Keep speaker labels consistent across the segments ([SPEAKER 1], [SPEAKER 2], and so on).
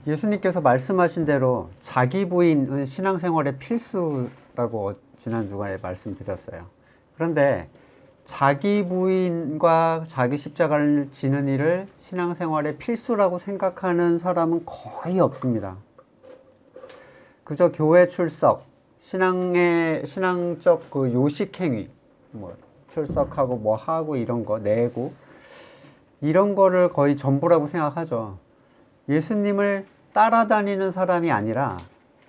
[SPEAKER 1] 예수님께서 말씀하신 대로 자기 부인은 신앙생활의 필수라고 지난 주간에 말씀드렸어요. 그런데 자기 부인과 자기 십자가를 지는 일을 신앙생활의 필수라고 생각하는 사람은 거의 없습니다. 그저 교회 출석, 신앙적 그 요식행위, 뭐 출석하고 뭐 하고 이런 거 내고 이런 거를 거의 전부라고 생각하죠. 예수님을 따라다니는 사람이 아니라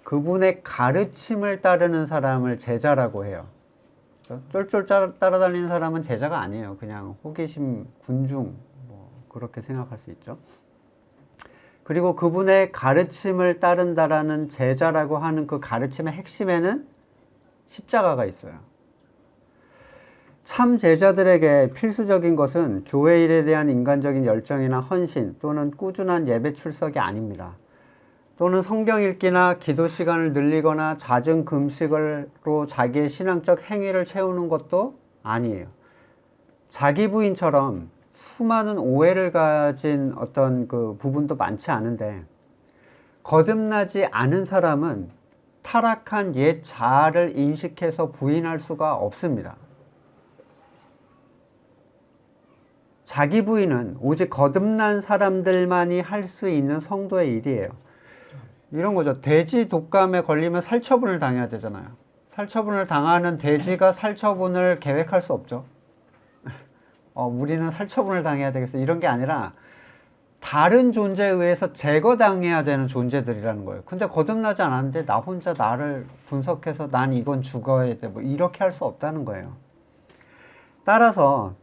[SPEAKER 1] 그분의 가르침을 따르는 사람을 제자라고 해요. 쫄쫄 따라다니는 사람은 제자가 아니에요. 그냥 호기심, 군중, 뭐 그렇게 생각할 수 있죠. 그리고 그분의 가르침을 따른다라는 제자라고 하는 그 가르침의 핵심에는 십자가가 있어요. 참 제자들에게 필수적인 것은 교회 일에 대한 인간적인 열정이나 헌신 또는 꾸준한 예배 출석이 아닙니다. 또는 성경 읽기나 기도 시간을 늘리거나 잦은 금식으로 자기의 신앙적 행위를 채우는 것도 아니에요. 자기 부인처럼 수많은 오해를 가진 어떤 그 부분도 많지 않은데 거듭나지 않은 사람은 타락한 옛 자아를 인식해서 부인할 수가 없습니다. 자기 부인은 오직 거듭난 사람들만이 할 수 있는 성도의 일이에요. 이런 거죠. 돼지 독감에 걸리면 살처분을 당해야 되잖아요. 살처분을 당하는 돼지가 살처분을 계획할 수 없죠. 우리는 살처분을 당해야 되겠어. 이런 게 아니라 다른 존재에 의해서 제거당해야 되는 존재들이라는 거예요. 근데 거듭나지 않았는데 나 혼자 나를 분석해서 난 이건 죽어야 돼. 뭐 이렇게 할 수 없다는 거예요. 따라서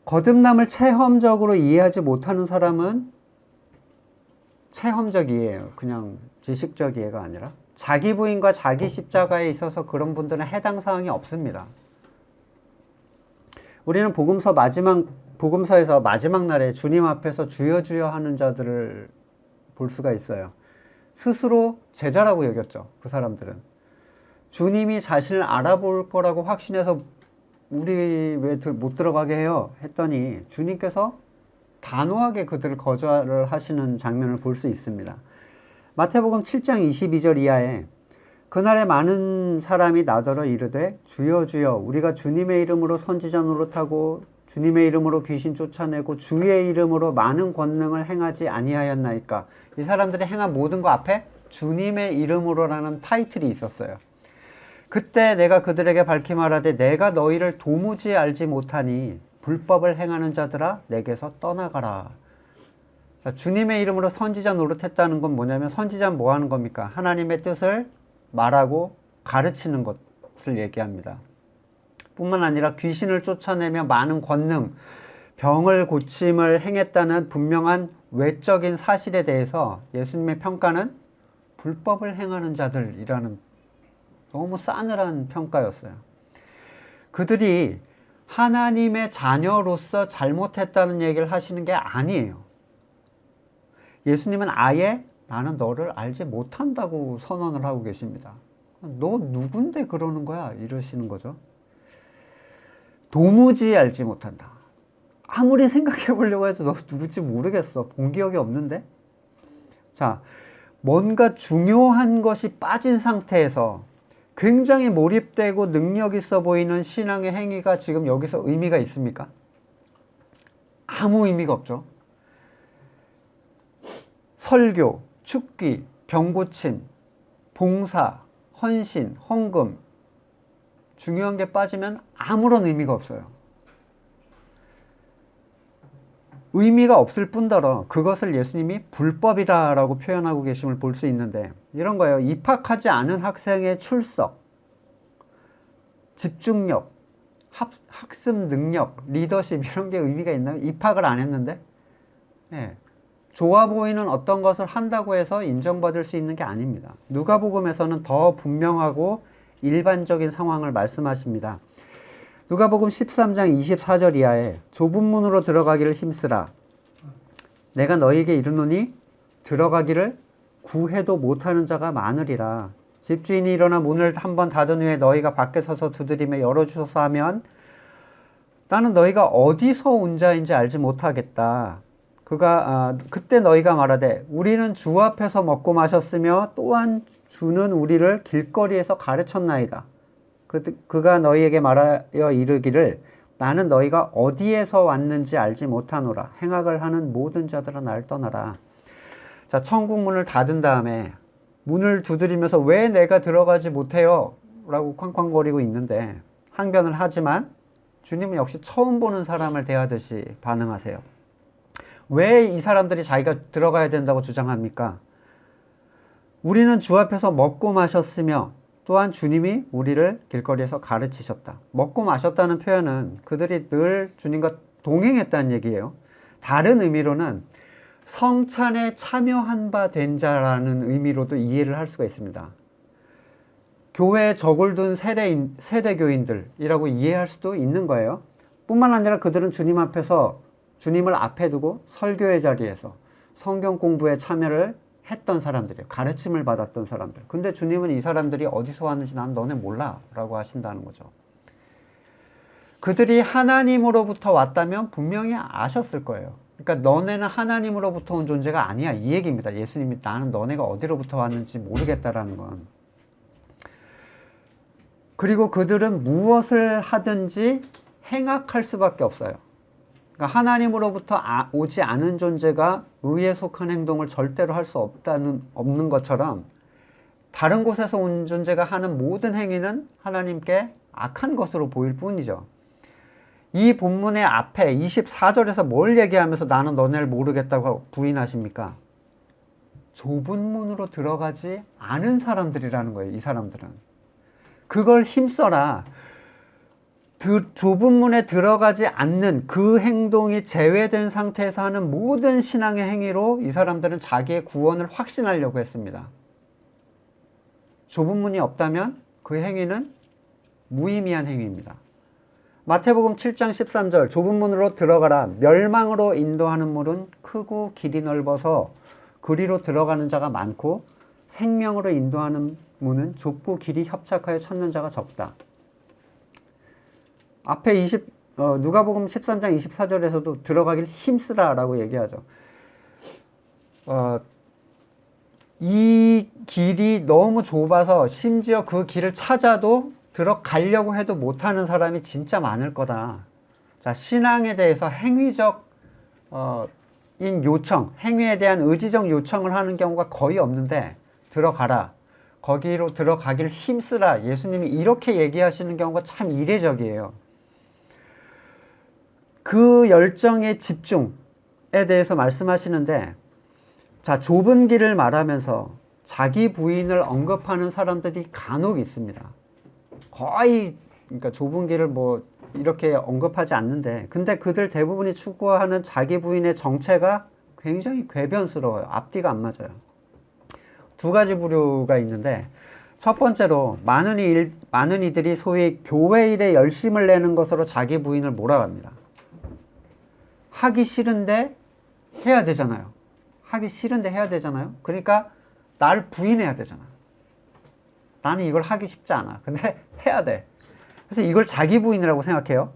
[SPEAKER 1] 거듭남을 체험적으로 이해하지 못하는 사람은 체험적 이해예요. 그냥 지식적 이해가 아니라 자기 부인과 자기 십자가에 있어서 그런 분들은 해당 사항이 없습니다. 우리는 복음서에서 마지막 날에 주님 앞에서 주여 주여 하는 자들을 볼 수가 있어요. 스스로 제자라고 여겼죠. 그 사람들은 주님이 자신을 알아볼 거라고 확신해서 우리 왜 못 들어가게 해요? 했더니 주님께서 단호하게 그들을 거절을 하시는 장면을 볼 수 있습니다. 마태복음 7장 22절 이하에 그날에 많은 사람이 나더러 이르되 주여 주여 우리가 주님의 이름으로 선지자 노릇하고 주님의 이름으로 귀신 쫓아내고 주의 이름으로 많은 권능을 행하지 아니하였나이까. 이 사람들이 행한 모든 거 앞에 주님의 이름으로라는 타이틀이 있었어요. 그때 내가 그들에게 밝히 말하되 내가 너희를 도무지 알지 못하니 불법을 행하는 자들아 내게서 떠나가라. 자, 주님의 이름으로 선지자 노릇했다는 건 뭐냐면 선지자는 뭐 하는 겁니까? 하나님의 뜻을 말하고 가르치는 것을 얘기합니다. 뿐만 아니라 귀신을 쫓아내며 많은 권능, 병을 고침을 행했다는 분명한 외적인 사실에 대해서 예수님의 평가는 불법을 행하는 자들이라는 너무 싸늘한 평가였어요. 그들이 하나님의 자녀로서 잘못했다는 얘기를 하시는 게 아니에요. 예수님은 아예 나는 너를 알지 못한다고 선언을 하고 계십니다. 너 누군데 그러는 거야? 이러시는 거죠. 도무지 알지 못한다. 아무리 생각해 보려고 해도 너 누군지 모르겠어. 본 기억이 없는데? 자, 뭔가 중요한 것이 빠진 상태에서 굉장히 몰입되고 능력 있어 보이는 신앙의 행위가 지금 여기서 의미가 있습니까? 아무 의미가 없죠. 설교, 축기, 병고침, 봉사, 헌신, 헌금 중요한 게 빠지면 아무런 의미가 없어요. 의미가 없을 뿐더러 그것을 예수님이 불법이다라고 표현하고 계심을 볼 수 있는데 이런 거예요. 입학하지 않은 학생의 출석, 집중력, 학습 능력, 리더십 이런 게 의미가 있나요? 입학을 안 했는데 네. 좋아 보이는 어떤 것을 한다고 해서 인정받을 수 있는 게 아닙니다. 누가복음에서는 더 분명하고 일반적인 상황을 말씀하십니다. 누가복음 13장 24절 이하에 좁은 문으로 들어가기를 힘쓰라. 내가 너희에게 이르노니 들어가기를 구해도 못하는 자가 많으리라. 집주인이 일어나 문을 한번 닫은 후에 너희가 밖에 서서 두드리며 열어주소서 하면 나는 너희가 어디서 온 자인지 알지 못하겠다. 그때 너희가 말하되 우리는 주 앞에서 먹고 마셨으며 또한 주는 우리를 길거리에서 가르쳤나이다. 그가 너희에게 말하여 이르기를 나는 너희가 어디에서 왔는지 알지 못하노라. 행악을 하는 모든 자들아 날 떠나라. 자, 천국 문을 닫은 다음에 문을 두드리면서 왜 내가 들어가지 못해요? 라고 쾅쾅거리고 있는데 항변을 하지만 주님은 역시 처음 보는 사람을 대하듯이 반응하세요. 왜 이 사람들이 자기가 들어가야 된다고 주장합니까? 우리는 주 앞에서 먹고 마셨으며 또한 주님이 우리를 길거리에서 가르치셨다. 먹고 마셨다는 표현은 그들이 늘 주님과 동행했다는 얘기예요. 다른 의미로는 성찬에 참여한 바 된 자라는 의미로도 이해를 할 수가 있습니다. 교회에 적을 둔 세례교인들이라고 이해할 수도 있는 거예요. 뿐만 아니라 그들은 주님 앞에서 주님을 앞에 두고 설교의 자리에서 성경 공부에 참여를 했던 사람들이에요. 가르침을 받았던 사람들. 근데 주님은 이 사람들이 어디서 왔는지 난 너네 몰라 라고 하신다는 거죠. 그들이 하나님으로부터 왔다면 분명히 아셨을 거예요. 그러니까 너네는 하나님으로부터 온 존재가 아니야 이 얘기입니다. 예수님이 나는 너네가 어디로부터 왔는지 모르겠다라는 건. 그리고 그들은 무엇을 하든지 행악할 수밖에 없어요. 그러니까 하나님으로부터 오지 않은 존재가 의에 속한 행동을 절대로 할 수 없는 것처럼 다른 곳에서 온 존재가 하는 모든 행위는 하나님께 악한 것으로 보일 뿐이죠. 이 본문의 앞에 24절에서 뭘 얘기하면서 나는 너네를 모르겠다고 부인하십니까? 좁은 문으로 들어가지 않은 사람들이라는 거예요. 이 사람들은. 그걸 힘써라. 좁은 문에 들어가지 않는 그 행동이 제외된 상태에서 하는 모든 신앙의 행위로 이 사람들은 자기의 구원을 확신하려고 했습니다. 좁은 문이 없다면 그 행위는 무의미한 행위입니다. 마태복음 7장 13절 좁은 문으로 들어가라. 멸망으로 인도하는 문은 크고 길이 넓어서 그리로 들어가는 자가 많고 생명으로 인도하는 문은 좁고 길이 협착하여 찾는 자가 적다. 앞에 누가복음 13장 24절에서도 들어가길 힘쓰라 라고 얘기하죠. 이 길이 너무 좁아서 심지어 그 길을 찾아도 들어가려고 해도 못하는 사람이 진짜 많을 거다. 자, 신앙에 대해서 행위적 요청, 행위에 대한 의지적 요청을 하는 경우가 거의 없는데 들어가라. 거기로 들어가길 힘쓰라. 예수님이 이렇게 얘기하시는 경우가 참 이례적이에요. 그 열정의 집중에 대해서 말씀하시는데 자, 좁은 길을 말하면서 자기 부인을 언급하는 사람들이 간혹 있습니다. 거의 그러니까 좁은 길을 뭐 이렇게 언급하지 않는데 근데 그들 대부분이 추구하는 자기 부인의 정체가 굉장히 궤변스러워요. 앞뒤가 안 맞아요. 두 가지 부류가 있는데 첫 번째로 많은 이들이 소위 교회 일에 열심을 내는 것으로 자기 부인을 몰아갑니다. 하기 싫은데 해야 되잖아요. 하기 싫은데 해야 되잖아요. 그러니까 날 부인해야 되잖아. 나는 이걸 하기 쉽지 않아. 근데 해야 돼. 그래서 이걸 자기 부인이라고 생각해요.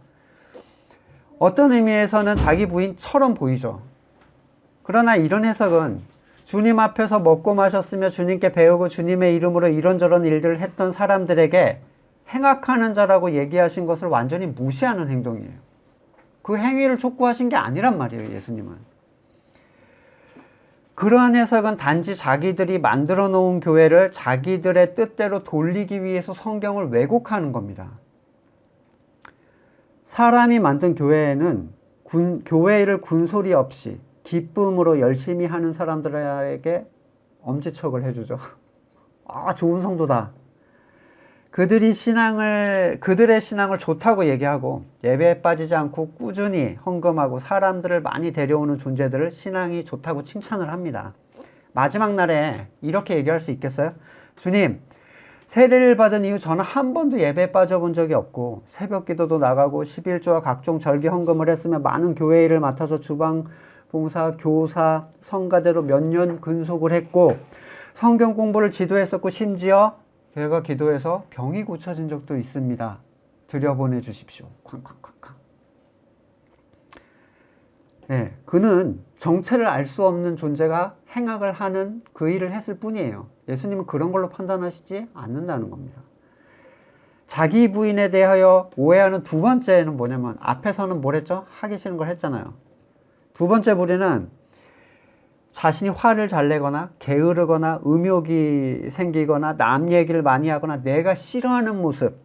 [SPEAKER 1] 어떤 의미에서는 자기 부인처럼 보이죠. 그러나 이런 해석은 주님 앞에서 먹고 마셨으며 주님께 배우고 주님의 이름으로 이런저런 일들을 했던 사람들에게 행악하는 자라고 얘기하신 것을 완전히 무시하는 행동이에요. 그 행위를 촉구하신 게 아니란 말이에요, 예수님은. 그러한 해석은 단지 자기들이 만들어 놓은 교회를 자기들의 뜻대로 돌리기 위해서 성경을 왜곡하는 겁니다. 사람이 만든 교회에는 교회 일을 군소리 없이 기쁨으로 열심히 하는 사람들에게 엄지척을 해주죠. 아, 좋은 성도다. 그들의 신앙을 좋다고 얘기하고 예배에 빠지지 않고 꾸준히 헌금하고 사람들을 많이 데려오는 존재들을 신앙이 좋다고 칭찬을 합니다. 마지막 날에 이렇게 얘기할 수 있겠어요? 주님, 세례를 받은 이후 저는 한 번도 예배에 빠져본 적이 없고 새벽 기도도 나가고 11조와 각종 절기 헌금을 했으며 많은 교회 일을 맡아서 주방 봉사, 교사, 성가대로 몇 년 근속을 했고 성경 공부를 지도했었고 심지어 제가 기도해서 병이 고쳐진 적도 있습니다. 들여보내 주십시오. 쾅쾅쾅쾅. 예, 그는 정체를 알 수 없는 존재가 행악을 하는 그 일을 했을 뿐이에요. 예수님은 그런 걸로 판단하시지 않는다는 겁니다. 자기 부인에 대하여 오해하는 두 번째는 뭐냐면, 앞에서는 뭘 했죠? 하기 싫은 걸 했잖아요. 두 번째 부류는 자신이 화를 잘 내거나 게으르거나 음욕이 생기거나 남 얘기를 많이 하거나 내가 싫어하는 모습,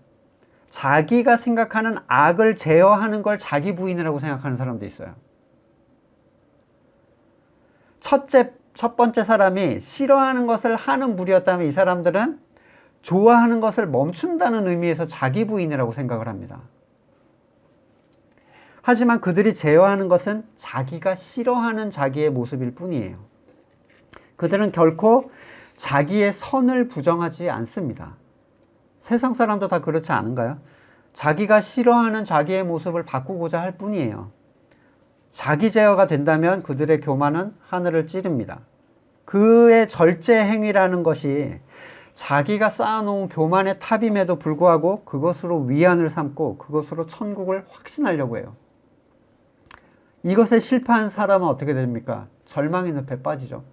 [SPEAKER 1] 자기가 생각하는 악을 제어하는 걸 자기 부인이라고 생각하는 사람도 있어요. 첫 번째 사람이 싫어하는 것을 하는 부류였다면 이 사람들은 좋아하는 것을 멈춘다는 의미에서 자기 부인이라고 생각을 합니다. 하지만 그들이 제어하는 것은 자기가 싫어하는 자기의 모습일 뿐이에요. 그들은 결코 자기의 선을 부정하지 않습니다. 세상 사람도 다 그렇지 않은가요? 자기가 싫어하는 자기의 모습을 바꾸고자 할 뿐이에요. 자기 제어가 된다면 그들의 교만은 하늘을 찌릅니다. 그의 절제 행위라는 것이 자기가 쌓아놓은 교만의 탑임에도 불구하고 그것으로 위안을 삼고 그것으로 천국을 확신하려고 해요. 이것에 실패한 사람은 어떻게 됩니까? 절망의 늪에 빠지죠.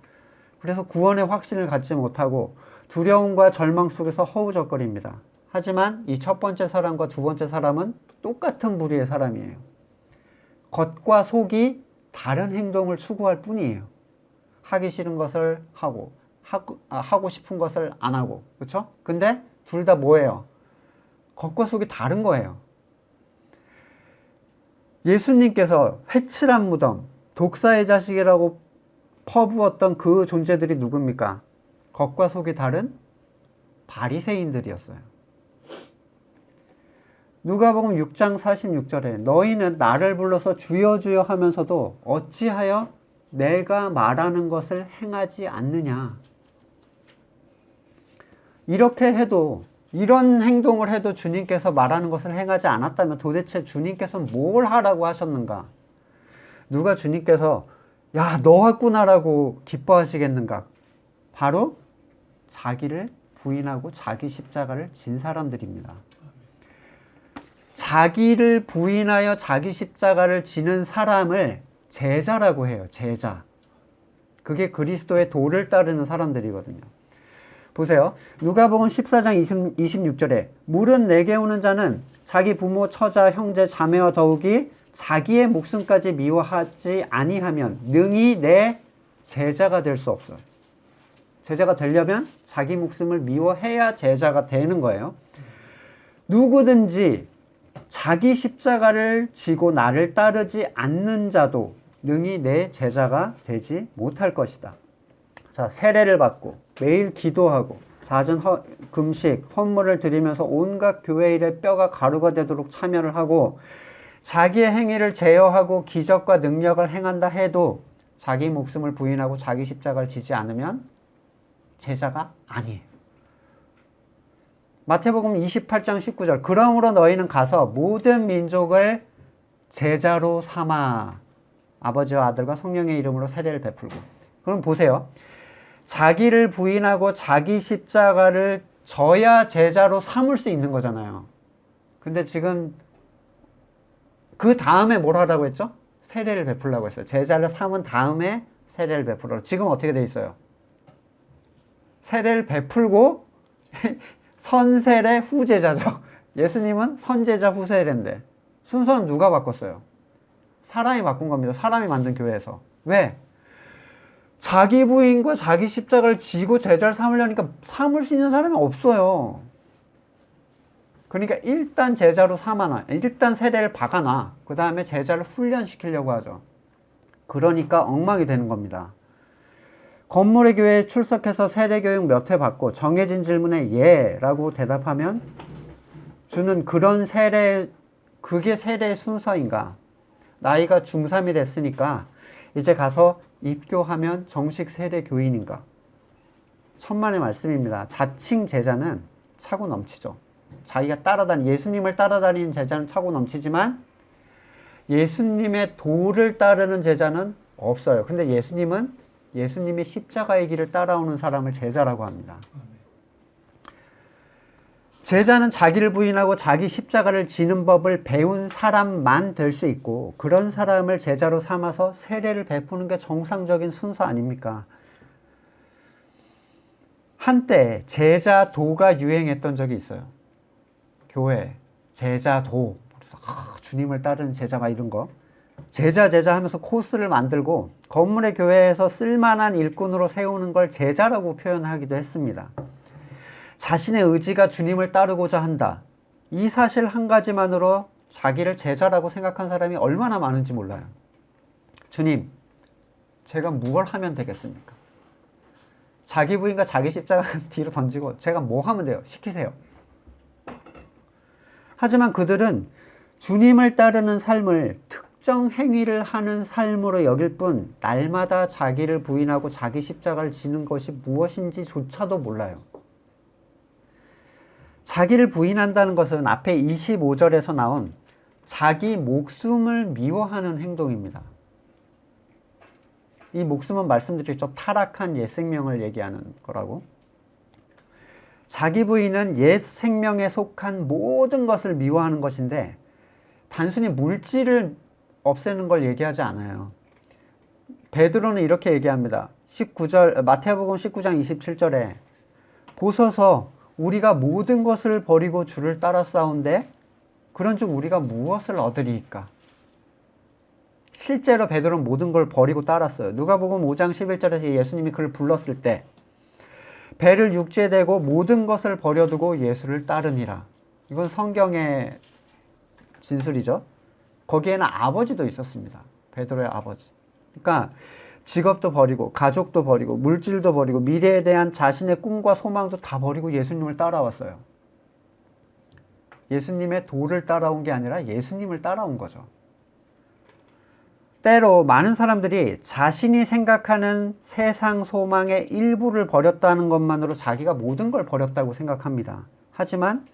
[SPEAKER 1] 그래서 구원의 확신을 갖지 못하고 두려움과 절망 속에서 허우적거립니다. 하지만 이 첫 번째 사람과 두 번째 사람은 똑같은 부류의 사람이에요. 겉과 속이 다른 행동을 추구할 뿐이에요. 하기 싫은 것을 하고 싶은 것을 안 하고, 그렇죠? 근데 둘 다 뭐예요? 겉과 속이 다른 거예요. 예수님께서 회칠한 무덤, 독사의 자식이라고 퍼부었던 그 존재들이 누굽니까? 겉과 속이 다른 바리새인들이었어요. 누가복음 6장 46절에 너희는 나를 불러서 주여 주여 하면서도 어찌하여 내가 말하는 것을 행하지 않느냐. 이렇게 해도, 이런 행동을 해도 주님께서 말하는 것을 행하지 않았다면 도대체 주님께서 뭘 하라고 하셨는가? 누가 주님께서 야, 너 왔구나라고 기뻐하시겠는가? 바로 자기를 부인하고 자기 십자가를 진 사람들입니다. 자기를 부인하여 자기 십자가를 지는 사람을 제자라고 해요. 제자. 그게 그리스도의 도를 따르는 사람들이거든요. 보세요. 누가복음 14장 26절에 물은 내게 오는 자는 자기 부모, 처자, 형제, 자매와 더욱이 자기의 목숨까지 미워하지 아니하면 능히 내 제자가 될 수 없어요. 제자가 되려면 자기 목숨을 미워해야 제자가 되는 거예요. 누구든지 자기 십자가를 지고 나를 따르지 않는 자도 능히 내 제자가 되지 못할 것이다. 자, 세례를 받고 매일 기도하고 사전 금식, 헌물을 드리면서 온갖 교회 일에 뼈가 가루가 되도록 참여를 하고 자기의 행위를 제어하고 기적과 능력을 행한다 해도 자기 목숨을 부인하고 자기 십자가를 지지 않으면 제자가 아니에요. 마태복음 28장 19절 그러므로 너희는 가서 모든 민족을 제자로 삼아 아버지와 아들과 성령의 이름으로 세례를 베풀고. 그럼 보세요. 자기를 부인하고 자기 십자가를 져야 제자로 삼을 수 있는 거잖아요. 근데 지금 그 다음에 뭘 하라고 했죠? 세례를 베풀라고 했어요. 제자를 삼은 다음에 세례를 베풀어. 지금 어떻게 돼 있어요? 세례를 베풀고 선세례 후제자죠. 예수님은 선제자 후세례인데 순서는 누가 바꿨어요? 사람이 바꾼 겁니다. 사람이 만든 교회에서. 왜? 자기 부인과 자기 십자가를 지고 제자를 삼으려니까 삼을 수 있는 사람이 없어요. 그러니까 일단 제자로 삼아놔. 일단 세례를 박아놔. 그 다음에 제자를 훈련시키려고 하죠. 그러니까 엉망이 되는 겁니다. 건물의 교회에 출석해서 세례교육 몇 회 받고 정해진 질문에 예 라고 대답하면 주는 그런 세례, 그게 세례의 순서인가? 나이가 중3이 됐으니까 이제 가서 입교하면 정식 세례 교인인가? 천만의 말씀입니다. 자칭 제자는 차고 넘치죠. 자기가 예수님을 따라다니는 제자는 차고 넘치지만 예수님의 도를 따르는 제자는 없어요. 근데 예수님은 예수님의 십자가의 길을 따라오는 사람을 제자라고 합니다. 제자는 자기를 부인하고 자기 십자가를 지는 법을 배운 사람만 될 수 있고 그런 사람을 제자로 삼아서 세례를 베푸는 게 정상적인 순서 아닙니까? 한때 제자도가 유행했던 적이 있어요. 교회 제자도, 주님을 따르는 제자 막 이런 거 제자 하면서 코스를 만들고 건물의 교회에서 쓸만한 일꾼으로 세우는 걸 제자라고 표현하기도 했습니다. 자신의 의지가 주님을 따르고자 한다. 이 사실 한 가지만으로 자기를 제자라고 생각한 사람이 얼마나 많은지 몰라요. 주님, 제가 무엇 하면 되겠습니까? 자기 부인과 자기 십자가 뒤로 던지고 제가 뭐 하면 돼요? 시키세요. 하지만 그들은 주님을 따르는 삶을 특정 행위를 하는 삶으로 여길 뿐 날마다 자기를 부인하고 자기 십자가를 지는 것이 무엇인지조차도 몰라요. 자기를 부인한다는 것은 앞에 25절에서 나온 자기 목숨을 미워하는 행동입니다. 이 목숨은 말씀드렸죠. 타락한 옛 생명을 얘기하는 거라고. 자기 부인은 옛 생명에 속한 모든 것을 미워하는 것인데 단순히 물질을 없애는 걸 얘기하지 않아요. 베드로는 이렇게 얘기합니다. 19절, 마태복음 19장 27절에 보소서 우리가 모든 것을 버리고 주를 따라 싸운데 그런즉 우리가 무엇을 얻으리이까? 실제로 베드로는 모든 걸 버리고 따랐어요. 누가복음 5장 11절에서 예수님이 그를 불렀을 때 배를 육지에 대고 모든 것을 버려두고 예수를 따르니라. 이건 성경의 진술이죠. 거기에는 아버지도 있었습니다. 베드로의 아버지. 그러니까 직업도 버리고 가족도 버리고 물질도 버리고 미래에 대한 자신의 꿈과 소망도 다 버리고 예수님을 따라왔어요. 예수님의 도를 따라온 게 아니라 예수님을 따라온 거죠. 때로 많은 사람들이 자신이 생각하는 세상 소망의 일부를 버렸다는 것만으로 자기가 모든 걸 버렸다고 생각합니다. 하지만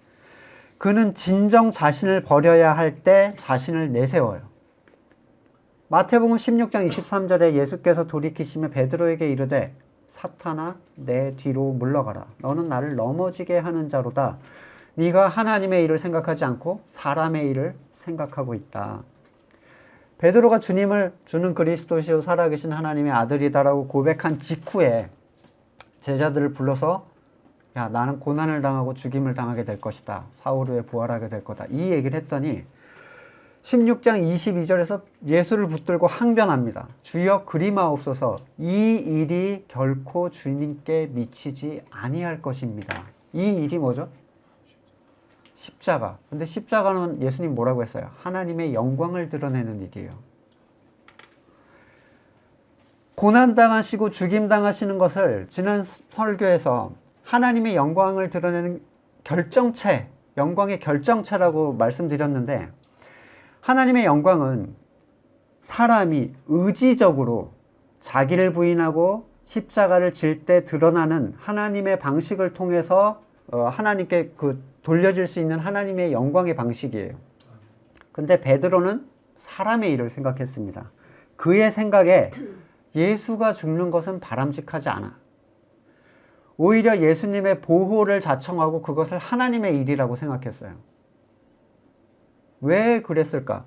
[SPEAKER 1] 그는 진정 자신을 버려야 할 때 자신을 내세워요. 마태복음 16장 23절에 예수께서 돌이키시며 베드로에게 이르되 사탄아 내 뒤로 물러가라. 너는 나를 넘어지게 하는 자로다. 네가 하나님의 일을 생각하지 않고 사람의 일을 생각하고 있다. 베드로가 주님을 주는 그리스도시요 살아계신 하나님의 아들이다라고 고백한 직후에 제자들을 불러서 야 나는 고난을 당하고 죽임을 당하게 될 것이다. 사흘 후에 부활하게 될 거다. 이 얘기를 했더니 16장 22절에서 예수를 붙들고 항변합니다. 주여 그리마옵소서 이 일이 결코 주님께 미치지 아니할 것입니다. 이 일이 뭐죠? 십자가. 근데 십자가는 예수님 뭐라고 했어요? 하나님의 영광을 드러내는 일이에요. 고난당하시고 죽임당하시는 것을 지난 설교에서 하나님의 영광을 드러내는 결정체, 영광의 결정체라고 말씀드렸는데 하나님의 영광은 사람이 의지적으로 자기를 부인하고 십자가를 질 때 드러나는 하나님의 방식을 통해서 하나님께 돌려질 수 있는 하나님의 영광의 방식이에요. 근데 베드로는 사람의 일을 생각했습니다. 그의 생각에 예수가 죽는 것은 바람직하지 않아. 오히려 예수님의 보호를 자청하고 그것을 하나님의 일이라고 생각했어요. 왜 그랬을까?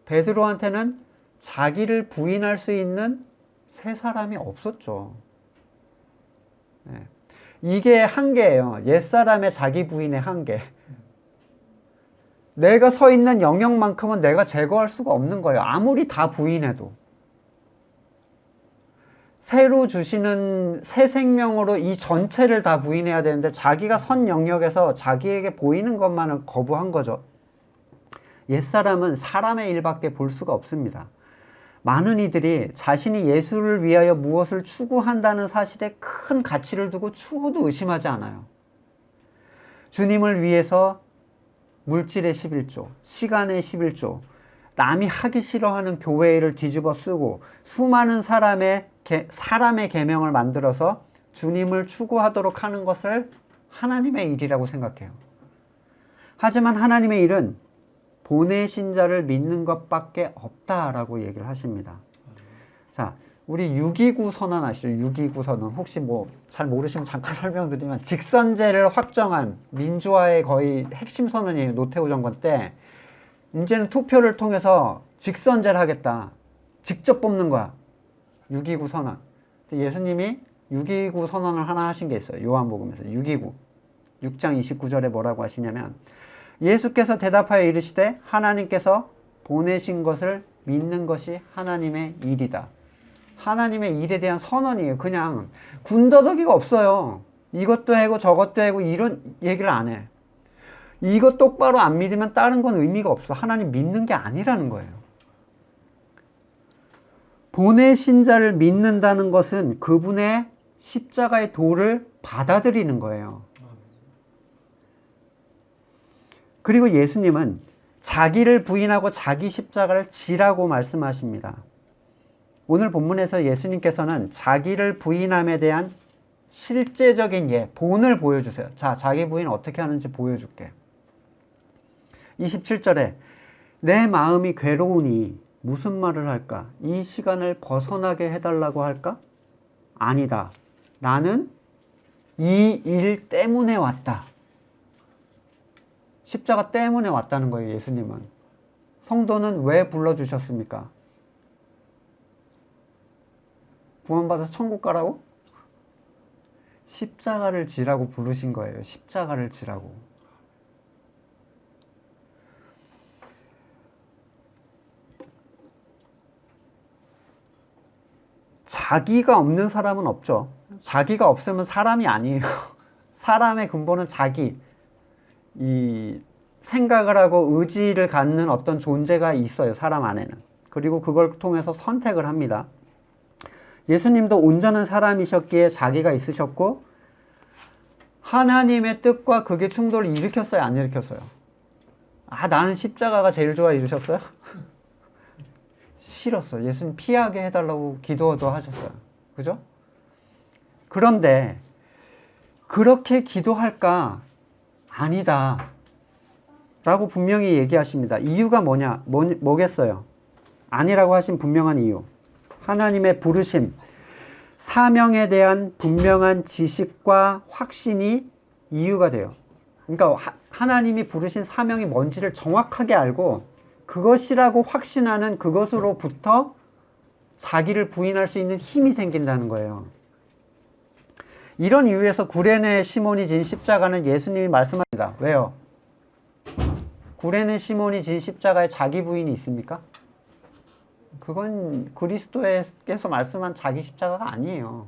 [SPEAKER 1] 베드로한테는 자기를 부인할 수 있는 세 사람이 없었죠. 네. 이게 한계예요. 옛사람의 자기 부인의 한계. 내가 서 있는 영역만큼은 내가 제거할 수가 없는 거예요. 아무리 다 부인해도. 새로 주시는 새 생명으로 이 전체를 다 부인해야 되는데 자기가 선 영역에서 자기에게 보이는 것만을 거부한 거죠. 옛사람은 사람의 일밖에 볼 수가 없습니다. 많은 이들이 자신이 예수를 위하여 무엇을 추구한다는 사실에 큰 가치를 두고 추구도 의심하지 않아요. 주님을 위해서 물질의 11조, 시간의 11조, 남이 하기 싫어하는 교회 일을 뒤집어 쓰고 수많은 사람의 계명을 만들어서 주님을 추구하도록 하는 것을 하나님의 일이라고 생각해요. 하지만 하나님의 일은 보내신 자를 믿는 것밖에 없다라고 얘기를 하십니다. 자, 우리 629 선언 아시죠? 629 선언. 혹시 뭐 잘 모르시면 잠깐 설명드리면 직선제를 확정한 민주화의 거의 핵심 선언이에요. 노태우 정권 때. 이제는 투표를 통해서 직선제를 하겠다. 직접 뽑는 거야. 629 선언. 예수님이 629 선언을 하나 하신 게 있어요. 요한복음에서 629. 6장 29절에 뭐라고 하시냐면 예수께서 대답하여 이르시되 하나님께서 보내신 것을 믿는 것이 하나님의 일이다. 하나님의 일에 대한 선언이에요. 그냥 군더더기가 없어요. 이것도 하고 저것도 하고 이런 얘기를 안 해. 이것 똑바로 안 믿으면 다른 건 의미가 없어. 하나님 믿는 게 아니라는 거예요. 보내신 자를 믿는다는 것은 그분의 십자가의 도를 받아들이는 거예요. 그리고 예수님은 자기를 부인하고 자기 십자가를 지라고 말씀하십니다. 오늘 본문에서 예수님께서는 자기를 부인함에 대한 실제적인 본을 보여주세요. 자, 자기 부인 어떻게 하는지 보여줄게. 27절에 내 마음이 괴로우니 무슨 말을 할까? 이 시간을 벗어나게 해달라고 할까? 아니다. 나는 이 일 때문에 왔다. 십자가 때문에 왔다는 거예요, 예수님은. 성도는 왜 불러주셨습니까? 구원받아서 천국 가라고? 십자가를 지라고 부르신 거예요. 십자가를 지라고. 자기가 없는 사람은 없죠. 자기가 없으면 사람이 아니에요. 사람의 근본은 자기. 이 생각을 하고 의지를 갖는 어떤 존재가 있어요. 사람 안에는. 그리고 그걸 통해서 선택을 합니다. 예수님도 온전한 사람이셨기에 자기가 있으셨고 하나님의 뜻과 그게 충돌을 일으켰어요? 안 일으켰어요? 아, 나는 십자가가 제일 좋아 이러셨어요? 싫었어요. 예수님 피하게 해달라고 기도도 하셨어요. 그죠? 그런데 그렇게 기도할까? 아니다. 라고 분명히 얘기하십니다. 이유가 뭐겠어요? 아니라고 하신 분명한 이유. 하나님의 부르심, 사명에 대한 분명한 지식과 확신이 이유가 돼요. 그러니까 하나님이 부르신 사명이 뭔지를 정확하게 알고 그것이라고 확신하는 그것으로부터 자기를 부인할 수 있는 힘이 생긴다는 거예요. 이런 이유에서 구레네 시몬이 진 십자가는 예수님이 말씀하십니다. 왜요? 구레네 시몬이 진 십자가에 자기 부인이 있습니까? 그건 그리스도께서 말씀한 자기 십자가가 아니에요.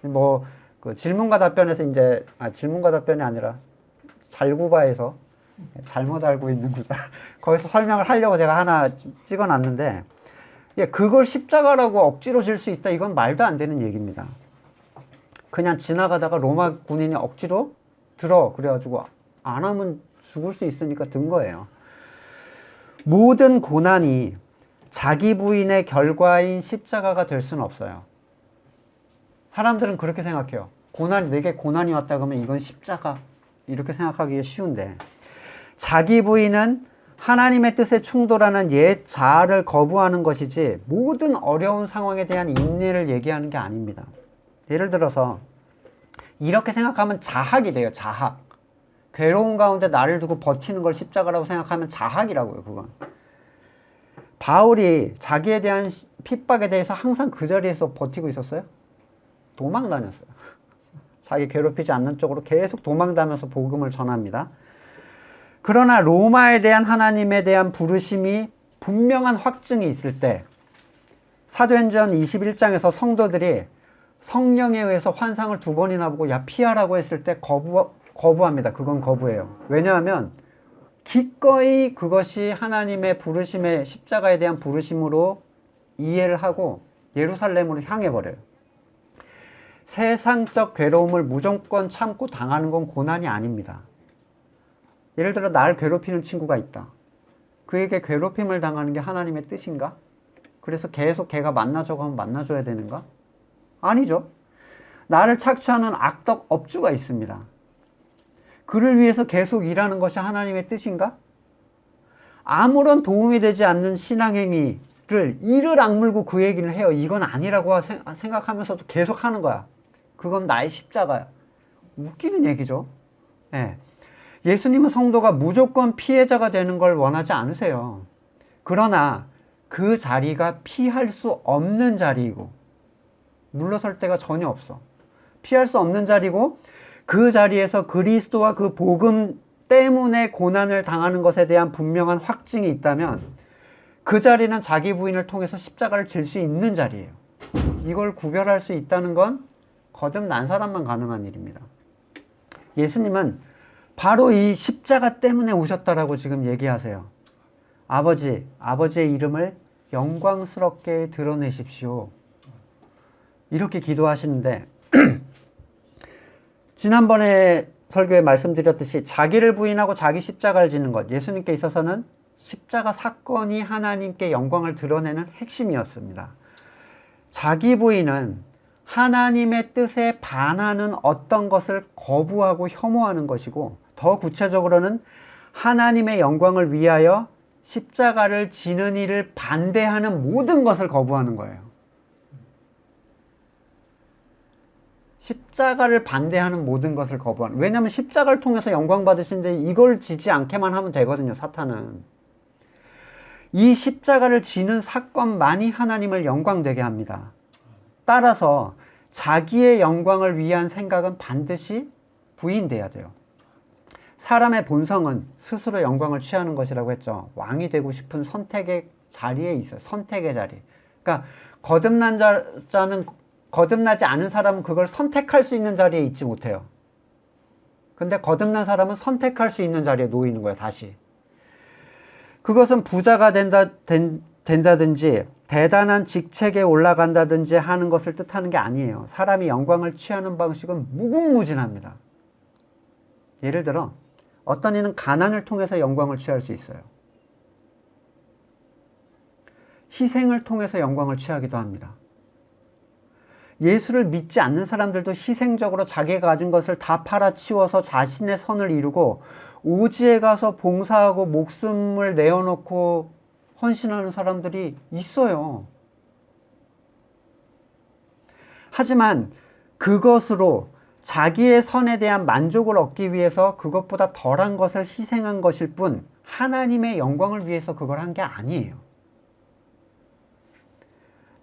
[SPEAKER 1] 뭐, 그 질문과 답변에서 질문과 답변이 아니라 잘구바에서 잘못 알고 있는 구절. 거기서 설명을 하려고 제가 하나 찍어 놨는데, 그걸 십자가라고 억지로 질 수 있다. 이건 말도 안 되는 얘기입니다. 그냥 지나가다가 로마 군인이 억지로 들어. 그래가지고 안 하면 죽을 수 있으니까 든 거예요. 모든 고난이 자기 부인의 결과인 십자가가 될 수는 없어요. 사람들은 그렇게 생각해요. 내게 고난이 왔다 그러면 이건 십자가. 이렇게 생각하기 쉬운데 자기 부인은 하나님의 뜻에 충돌하는 옛 자아를 거부하는 것이지 모든 어려운 상황에 대한 인내를 얘기하는 게 아닙니다. 예를 들어서 이렇게 생각하면 자학이 돼요. 자학. 괴로운 가운데 나를 두고 버티는 걸 십자가라고 생각하면 자학이라고요. 그건. 바울이 자기에 대한 핍박에 대해서 항상 그 자리에서 버티고 있었어요? 도망 다녔어요. 자기 괴롭히지 않는 쪽으로 계속 도망 다니면서 복음을 전합니다. 그러나 로마에 대한 하나님에 대한 부르심이 분명한 확증이 있을 때 사도행전 21장에서 성도들이 성령에 의해서 환상을 2번이나 보고 피하라고 했을 때 거부합니다. 그건 거부해요. 왜냐하면 기꺼이 그것이 하나님의 부르심의 십자가에 대한 부르심으로 이해를 하고 예루살렘으로 향해 버려요. 세상적 괴로움을 무조건 참고 당하는 건 고난이 아닙니다. 예를 들어 나를 괴롭히는 친구가 있다. 그에게 괴롭힘을 당하는 게 하나님의 뜻인가? 그래서 계속 걔가 만나자고 하면 만나줘야 되는가? 아니죠. 나를 착취하는 악덕 업주가 있습니다. 그를 위해서 계속 일하는 것이 하나님의 뜻인가? 아무런 도움이 되지 않는 신앙행위, 이를 악물고 그 얘기를 해요. 이건 아니라고 생각하면서도 계속 하는 거야. 그건 나의 십자가야. 웃기는 얘기죠. 예. 예수님은 성도가 무조건 피해자가 되는 걸 원하지 않으세요. 그러나 그 자리가 피할 수 없는 자리이고 물러설 데가 전혀 없어. 피할 수 없는 자리고 그 자리에서 그리스도와 그 복음 때문에 고난을 당하는 것에 대한 분명한 확증이 있다면 그 자리는 자기 부인을 통해서 십자가를 질 수 있는 자리예요. 이걸 구별할 수 있다는 건 거듭난 사람만 가능한 일입니다. 예수님은 바로 이 십자가 때문에 오셨다라고 지금 얘기하세요. 아버지의 이름을 영광스럽게 드러내십시오. 이렇게 기도하시는데 지난번에 설교에 말씀드렸듯이 자기를 부인하고 자기 십자가를 지는 것, 예수님께 있어서는 십자가 사건이 하나님께 영광을 드러내는 핵심이었습니다. 자기 부인은 하나님의 뜻에 반하는 어떤 것을 거부하고 혐오하는 것이고, 더 구체적으로는 하나님의 영광을 위하여 십자가를 지는 일을 반대하는 모든 것을 거부하는 거예요. 십자가를 반대하는 모든 것을 거부하는. 왜냐하면 십자가를 통해서 영광 받으신데 이걸 지지 않게만 하면 되거든요, 사탄은. 이 십자가를 지는 사건만이 하나님을 영광되게 합니다. 따라서 자기의 영광을 위한 생각은 반드시 부인돼야 돼요. 사람의 본성은 스스로 영광을 취하는 것이라고 했죠. 왕이 되고 싶은 선택의 자리에 있어요. 선택의 자리. 그러니까 거듭나지 않은 사람은 그걸 선택할 수 있는 자리에 있지 못해요. 근데 거듭난 사람은 선택할 수 있는 자리에 놓이는 거예요, 다시. 그것은 부자가 된다든지 대단한 직책에 올라간다든지 하는 것을 뜻하는 게 아니에요. 사람이 영광을 취하는 방식은 무궁무진합니다. 예를 들어 어떤 이는 가난을 통해서 영광을 취할 수 있어요. 희생을 통해서 영광을 취하기도 합니다. 예수를 믿지 않는 사람들도 희생적으로 자기가 가진 것을 다 팔아치워서 자신의 선을 이루고 오지에 가서 봉사하고 목숨을 내어놓고 헌신하는 사람들이 있어요. 하지만 그것으로 자기의 선에 대한 만족을 얻기 위해서 그것보다 덜한 것을 희생한 것일 뿐 하나님의 영광을 위해서 그걸 한 게 아니에요.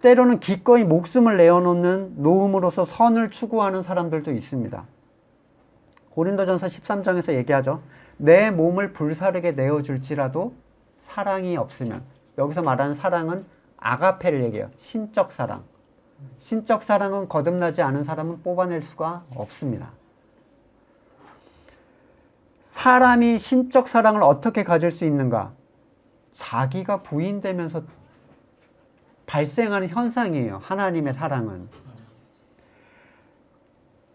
[SPEAKER 1] 때로는 기꺼이 목숨을 내어놓는 노음으로서 선을 추구하는 사람들도 있습니다. 고린도전서 13장에서 얘기하죠. 내 몸을 불사르게 내어줄지라도 사랑이 없으면, 여기서 말하는 사랑은 아가페를 얘기해요. 신적 사랑. 신적 사랑은 거듭나지 않은 사람은 뽑아낼 수가 없습니다. 사람이 신적 사랑을 어떻게 가질 수 있는가? 자기가 부인되면서 발생하는 현상이에요. 하나님의 사랑은.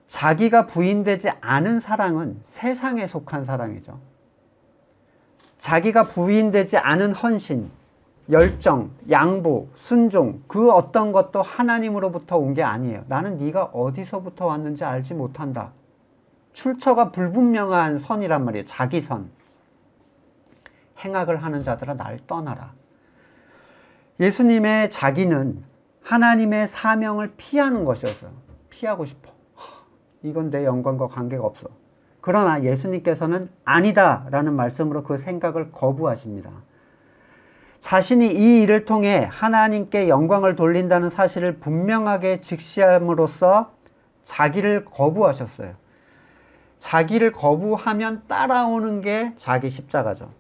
[SPEAKER 1] 자기가 부인되지 않은 사랑은 세상에 속한 사랑이죠. 자기가 부인되지 않은 헌신, 열정, 양보, 순종, 그 어떤 것도 하나님으로부터 온 게 아니에요. 나는 네가 어디서부터 왔는지 알지 못한다. 출처가 불분명한 선이란 말이에요. 자기 선. 행악을 하는 자들아 날 떠나라. 예수님의 자기는 하나님의 사명을 피하는 것이었어요. 피하고 싶어. 이건 내 영광과 관계가 없어. 그러나 예수님께서는 아니다 라는 말씀으로 그 생각을 거부하십니다. 자신이 이 일을 통해 하나님께 영광을 돌린다는 사실을 분명하게 직시함으로써 자기를 거부하셨어요. 자기를 거부하면 따라오는 게 자기 십자가죠.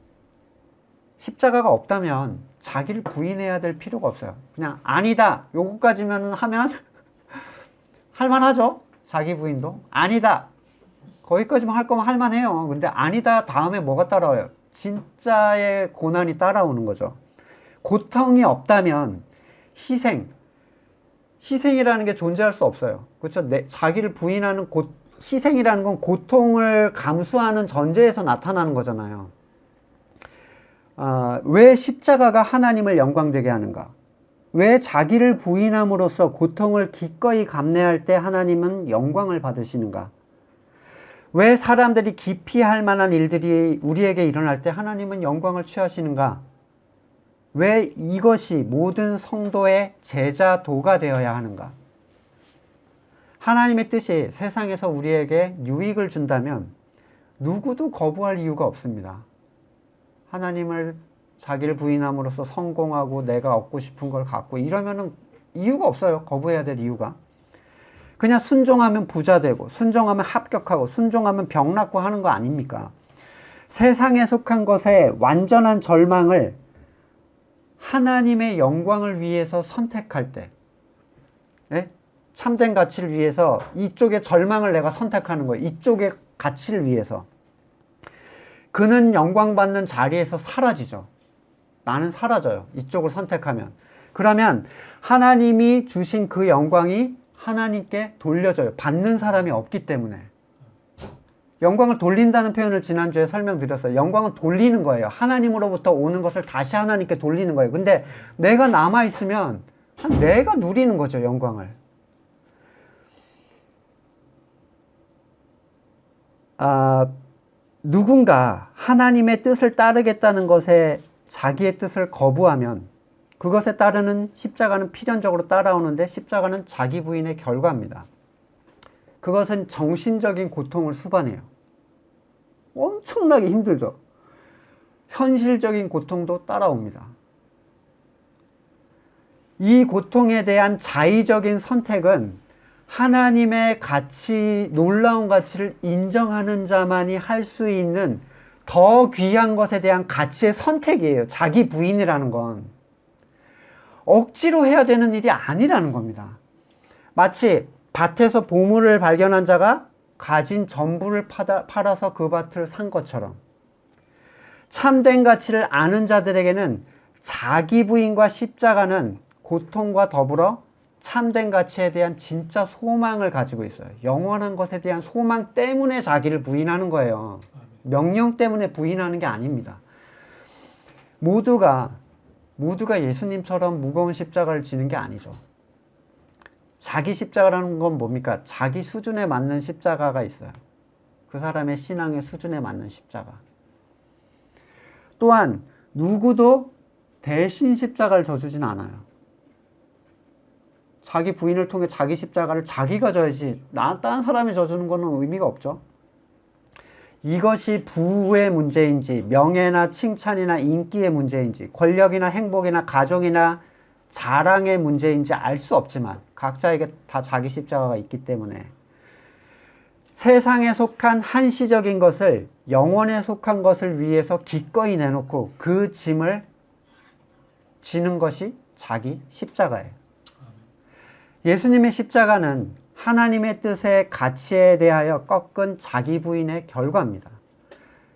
[SPEAKER 1] 십자가가 없다면 자기를 부인해야 될 필요가 없어요. 그냥 아니다 요거까지만 하면 할만하죠. 자기 부인도 아니다 거기까지만 할 거면 할만해요. 근데 아니다 다음에 뭐가 따라와요? 진짜의 고난이 따라오는 거죠. 고통이 없다면 희생이라는 게 존재할 수 없어요. 그렇죠? 자기를 부인하는 희생이라는 건 고통을 감수하는 전제에서 나타나는 거잖아요. 왜 십자가가 하나님을 영광되게 하는가? 왜 자기를 부인함으로써 고통을 기꺼이 감내할 때 하나님은 영광을 받으시는가? 왜 사람들이 기피할 만한 일들이 우리에게 일어날 때 하나님은 영광을 취하시는가? 왜 이것이 모든 성도의 제자도가 되어야 하는가? 하나님의 뜻이 세상에서 우리에게 유익을 준다면 누구도 거부할 이유가 없습니다. 하나님을 자기를 부인함으로써 성공하고 내가 얻고 싶은 걸 갖고 이러면은 이유가 없어요. 거부해야 될 이유가. 그냥 순종하면 부자 되고 순종하면 합격하고 순종하면 병 낫고 하는 거 아닙니까? 세상에 속한 것에 완전한 절망을 하나님의 영광을 위해서 선택할 때, 예? 참된 가치를 위해서 이쪽의 절망을 내가 선택하는 거예요. 이쪽의 가치를 위해서. 그는 영광받는 자리에서 사라지죠. 나는 사라져요. 이쪽을 선택하면. 그러면 하나님이 주신 그 영광이 하나님께 돌려져요. 받는 사람이 없기 때문에. 영광을 돌린다는 표현을 지난주에 설명드렸어요. 영광은 돌리는 거예요. 하나님으로부터 오는 것을 다시 하나님께 돌리는 거예요. 근데 내가 남아있으면 내가 누리는 거죠. 영광을. 누군가 하나님의 뜻을 따르겠다는 것에 자기의 뜻을 거부하면 그것에 따르는 십자가는 필연적으로 따라오는데 십자가는 자기 부인의 결과입니다. 그것은 정신적인 고통을 수반해요. 엄청나게 힘들죠. 현실적인 고통도 따라옵니다. 이 고통에 대한 자의적인 선택은 하나님의 가치, 놀라운 가치를 인정하는 자만이 할 수 있는 더 귀한 것에 대한 가치의 선택이에요. 자기 부인이라는 건. 억지로 해야 되는 일이 아니라는 겁니다. 마치 밭에서 보물을 발견한 자가 가진 전부를 팔아서 그 밭을 산 것처럼 참된 가치를 아는 자들에게는 자기 부인과 십자가는 고통과 더불어 참된 가치에 대한 진짜 소망을 가지고 있어요. 영원한 것에 대한 소망 때문에 자기를 부인하는 거예요. 명령 때문에 부인하는 게 아닙니다. 모두가 예수님처럼 무거운 십자가를 지는 게 아니죠. 자기 십자가라는 건 뭡니까? 자기 수준에 맞는 십자가가 있어요. 그 사람의 신앙의 수준에 맞는 십자가. 또한 누구도 대신 십자가를 져주진 않아요. 자기 부인을 통해 자기 십자가를 자기가 져야지 다른 사람이 져주는 거는 의미가 없죠. 이것이 부의 문제인지 명예나 칭찬이나 인기의 문제인지 권력이나 행복이나 가정이나 자랑의 문제인지 알 수 없지만 각자에게 다 자기 십자가가 있기 때문에 세상에 속한 한시적인 것을 영원에 속한 것을 위해서 기꺼이 내놓고 그 짐을 지는 것이 자기 십자가예요. 예수님의 십자가는 하나님의 뜻의 가치에 대하여 꺾은 자기 부인의 결과입니다.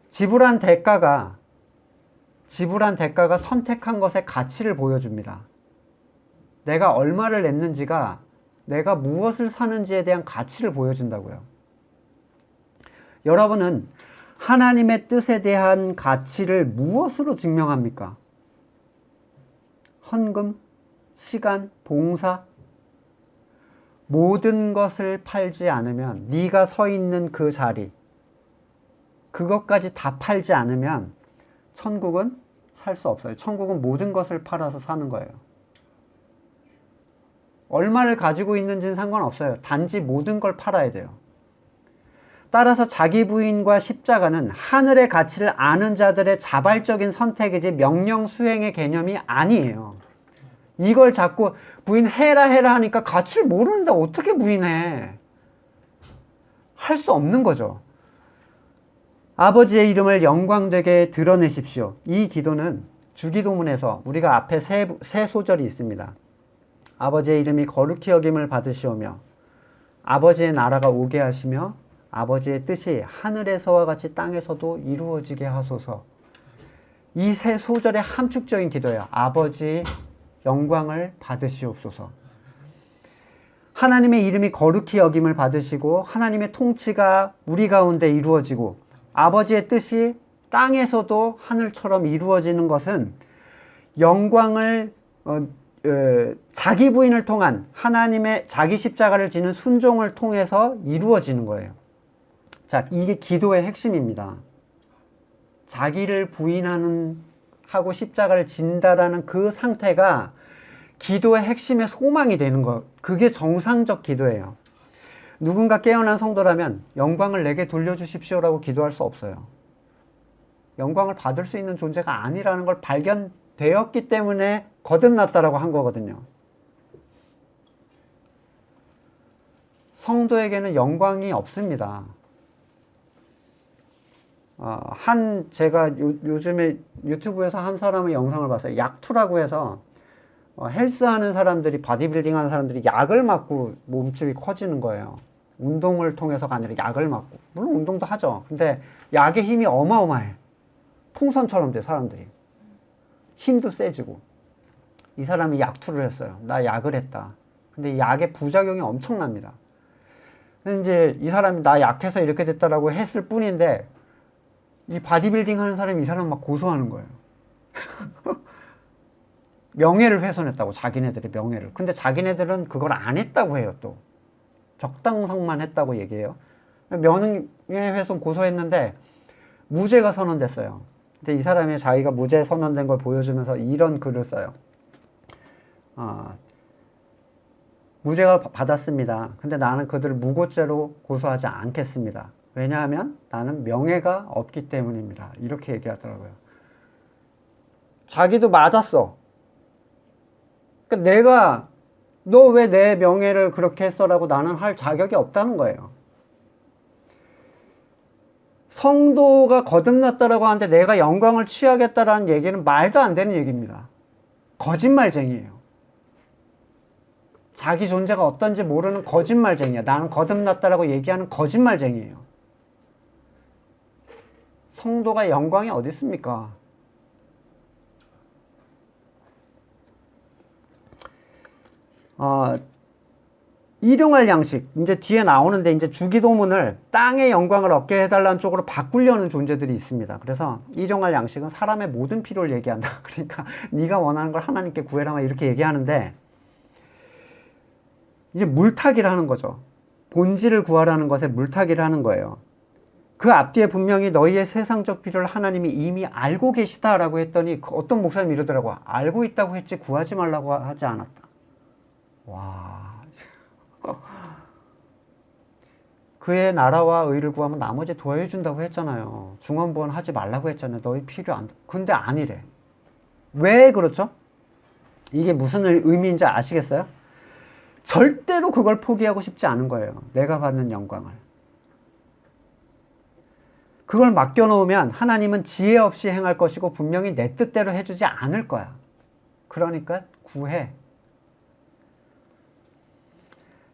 [SPEAKER 1] 지불한 대가가 선택한 것의 가치를 보여줍니다. 내가 얼마를 냈는지가 내가 무엇을 사는지에 대한 가치를 보여준다고요. 여러분은 하나님의 뜻에 대한 가치를 무엇으로 증명합니까? 헌금, 시간, 봉사, 모든 것을 팔지 않으면 네가 서 있는 그 자리, 그것까지 다 팔지 않으면 천국은 살 수 없어요. 천국은 모든 것을 팔아서 사는 거예요. 얼마를 가지고 있는지는 상관없어요. 단지 모든 걸 팔아야 돼요. 따라서 자기 부인과 십자가는 하늘의 가치를 아는 자들의 자발적인 선택이지 명령 수행의 개념이 아니에요. 이걸 자꾸 부인해라 하니까 가치를 모르는데 어떻게 부인해? 할 수 없는 거죠. 아버지의 이름을 영광되게 드러내십시오. 이 기도는 주기도문에서 우리가 앞에 세 소절이 있습니다. 아버지의 이름이 거룩히 여김을 받으시오며 아버지의 나라가 오게 하시며 아버지의 뜻이 하늘에서와 같이 땅에서도 이루어지게 하소서. 이 세 소절의 함축적인 기도예요. 아버지 영광을 받으시옵소서. 하나님의 이름이 거룩히 여김을 받으시고 하나님의 통치가 우리 가운데 이루어지고 아버지의 뜻이 땅에서도 하늘처럼 이루어지는 것은 영광을 자기 부인을 통한 하나님의 자기 십자가를 지는 순종을 통해서 이루어지는 거예요. 자, 이게 기도의 핵심입니다. 자기를 부인하는 하고 십자가를 진다라는 그 상태가 기도의 핵심의 소망이 되는 것. 그게 정상적 기도예요. 누군가 깨어난 성도라면 영광을 내게 돌려주십시오라고 기도할 수 없어요. 영광을 받을 수 있는 존재가 아니라는 걸 발견되었기 때문에 거듭났다라고 한 거거든요. 성도에게는 영광이 없습니다. 제가 요즘에 유튜브에서 한 사람의 영상을 봤어요. 약투라고 해서 헬스 하는 사람들이, 바디빌딩 하는 사람들이 약을 맞고 몸집이 커지는 거예요. 운동을 통해서가 아니라 약을 맞고. 물론 운동도 하죠. 근데 약의 힘이 어마어마해. 풍선처럼 돼, 사람들이. 힘도 세지고. 이 사람이 약투를 했어요. 나 약을 했다. 근데 이 약의 부작용이 엄청납니다. 근데 이제 이 사람이 나 약해서 이렇게 됐다라고 했을 뿐인데, 이 바디빌딩 하는 사람이 이 사람 막 고소하는 거예요. 명예를 훼손했다고, 자기네들의 명예를. 근데 자기네들은 그걸 안 했다고 해요, 또. 적당성만 했다고 얘기해요. 명예훼손 고소했는데 무죄가 선언됐어요. 근데 이 사람이 자기가 무죄 선언된 걸 보여주면서 이런 글을 써요. 무죄가 받았습니다. 근데 나는 그들을 무고죄로 고소하지 않겠습니다. 왜냐하면 나는 명예가 없기 때문입니다. 이렇게 얘기하더라고요. 자기도 맞았어. 그러니까 내가 너 왜 내 명예를 그렇게 했어라고 나는 할 자격이 없다는 거예요. 성도가 거듭났다라고 하는데 내가 영광을 취하겠다라는 얘기는 말도 안 되는 얘기입니다. 거짓말쟁이에요. 자기 존재가 어떤지 모르는 거짓말쟁이야. 나는 거듭났다라고 얘기하는 거짓말쟁이에요. 성도가 영광이 어디 있습니까? 일용할 양식, 이제 뒤에 나오는데 이제 주기도문을 땅의 영광을 얻게 해달라는 쪽으로 바꾸려는 존재들이 있습니다. 그래서 일용할 양식은 사람의 모든 필요를 얘기한다. 그러니까 네가 원하는 걸 하나님께 구해라 이렇게 얘기하는데, 이제 물타기를 하는 거죠. 본질을 구하라는 것에 물타기를 하는 거예요. 그 앞뒤에 분명히 너희의 세상적 필요를 하나님이 이미 알고 계시다라고 했더니 어떤 목사님이 이러더라고요. 알고 있다고 했지 구하지 말라고 하지 않았다. 와. 그의 나라와 의를 구하면 나머지 더해준다고 했잖아요. 중언부언 하지 말라고 했잖아요. 너희 필요 안, 근데 아니래. 왜 그렇죠? 이게 무슨 의미인지 아시겠어요? 절대로 그걸 포기하고 싶지 않은 거예요. 내가 받는 영광을. 그걸 맡겨놓으면 하나님은 지혜 없이 행할 것이고 분명히 내 뜻대로 해주지 않을 거야. 그러니까 구해.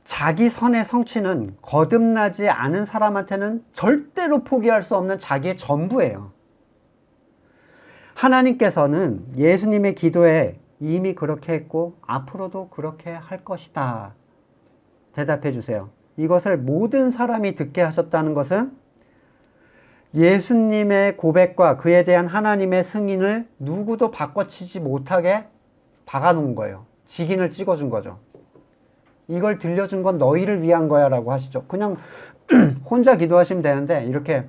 [SPEAKER 1] 자기 선의 성취는 거듭나지 않은 사람한테는 절대로 포기할 수 없는 자기의 전부예요. 하나님께서는 예수님의 기도에 이미 그렇게 했고 앞으로도 그렇게 할 것이다. 대답해 주세요. 이것을 모든 사람이 듣게 하셨다는 것은 예수님의 고백과 그에 대한 하나님의 승인을 누구도 바꿔치지 못하게 박아놓은 거예요. 직인을 찍어준 거죠. 이걸 들려준 건 너희를 위한 거야 라고 하시죠. 그냥 혼자 기도하시면 되는데 이렇게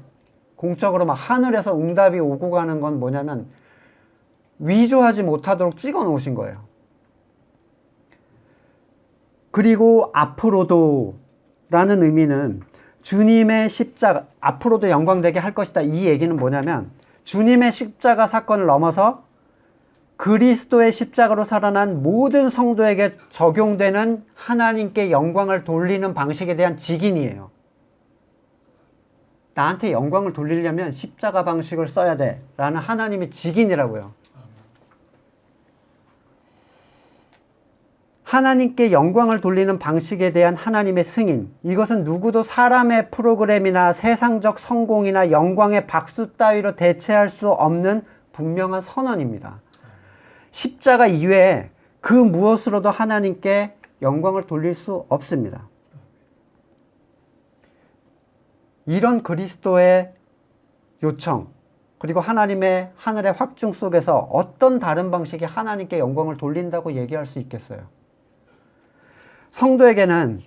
[SPEAKER 1] 공적으로 막 하늘에서 응답이 오고 가는 건 뭐냐면 위조하지 못하도록 찍어 놓으신 거예요. 그리고 앞으로도 라는 의미는 주님의 십자가, 앞으로도 영광되게 할 것이다. 이 얘기는 뭐냐면 주님의 십자가 사건을 넘어서 그리스도의 십자가로 살아난 모든 성도에게 적용되는 하나님께 영광을 돌리는 방식에 대한 직인이에요. 나한테 영광을 돌리려면 십자가 방식을 써야 돼 라는 하나님의 직인이라고요. 하나님께 영광을 돌리는 방식에 대한 하나님의 승인, 이것은 누구도 사람의 프로그램이나 세상적 성공이나 영광의 박수 따위로 대체할 수 없는 분명한 선언입니다. 십자가 이외에 그 무엇으로도 하나님께 영광을 돌릴 수 없습니다. 이런 그리스도의 요청, 그리고 하나님의 하늘의 확증 속에서 어떤 다른 방식이 하나님께 영광을 돌린다고 얘기할 수 있겠어요? 성도에게는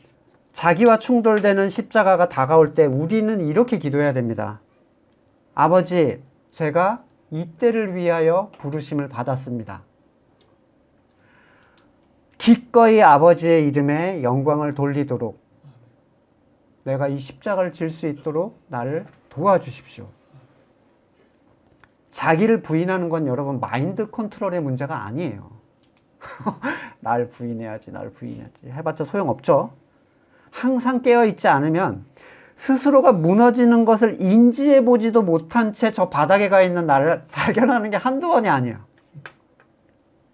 [SPEAKER 1] 자기와 충돌되는 십자가가 다가올 때 우리는 이렇게 기도해야 됩니다. 아버지, 제가 이때를 위하여 부르심을 받았습니다. 기꺼이 아버지의 이름에 영광을 돌리도록 내가 이 십자가를 질 수 있도록 나를 도와주십시오. 자기를 부인하는 건 여러분 마인드 컨트롤의 문제가 아니에요. 날 부인해야지, 날 부인해야지 해봤자 소용없죠. 항상 깨어있지 않으면 스스로가 무너지는 것을 인지해보지도 못한 채 저 바닥에 가 있는 나를 발견하는 게 한두 번이 아니에요.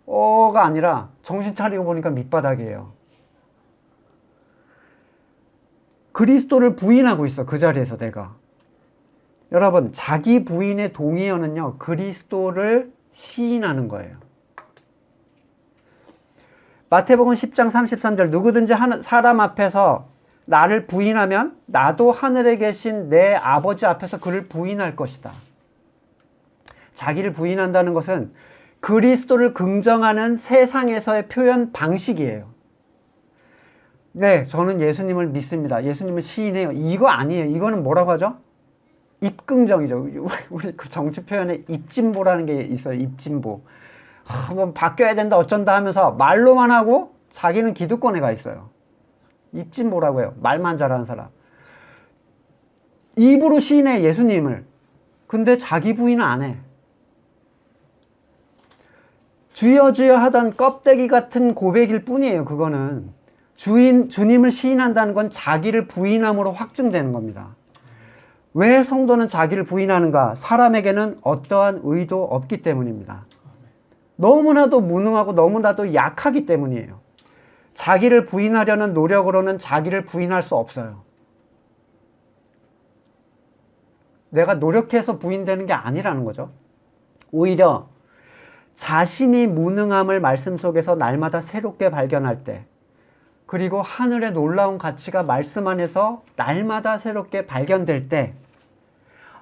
[SPEAKER 1] 가 아니라 정신 차리고 보니까 밑바닥이에요. 그리스도를 부인하고 있어, 그 자리에서 내가. 여러분, 자기 부인의 동의어는요, 그리스도를 시인하는 거예요. 마태복음 10장 33절, 누구든지 사람 앞에서 나를 부인하면 나도 하늘에 계신 내 아버지 앞에서 그를 부인할 것이다. 자기를 부인한다는 것은 그리스도를 긍정하는 세상에서의 표현 방식이에요. 네, 저는 예수님을 믿습니다. 예수님을 시인해요. 이거 아니에요. 이거는 뭐라고 하죠? 입긍정이죠. 우리 그 정치 표현에 입진보라는 게 있어요. 입진보. 뭐 바뀌어야 된다 어쩐다 하면서 말로만 하고 자기는 기득권에 가 있어요. 입진보라고 해요. 말만 잘하는 사람. 입으로 시인해 예수님을. 근데 자기 부인은 안 해. 주여 주여 하던 껍데기 같은 고백일 뿐이에요. 그거는 주님을 시인한다는 건 자기를 부인함으로 확증되는 겁니다. 왜 성도는 자기를 부인하는가? 사람에게는 어떠한 의도 없기 때문입니다. 너무나도 무능하고 너무나도 약하기 때문이에요. 자기를 부인하려는 노력으로는 자기를 부인할 수 없어요. 내가 노력해서 부인되는 게 아니라는 거죠. 오히려 자신이 무능함을 말씀 속에서 날마다 새롭게 발견할 때, 그리고 하늘의 놀라운 가치가 말씀 안에서 날마다 새롭게 발견될 때,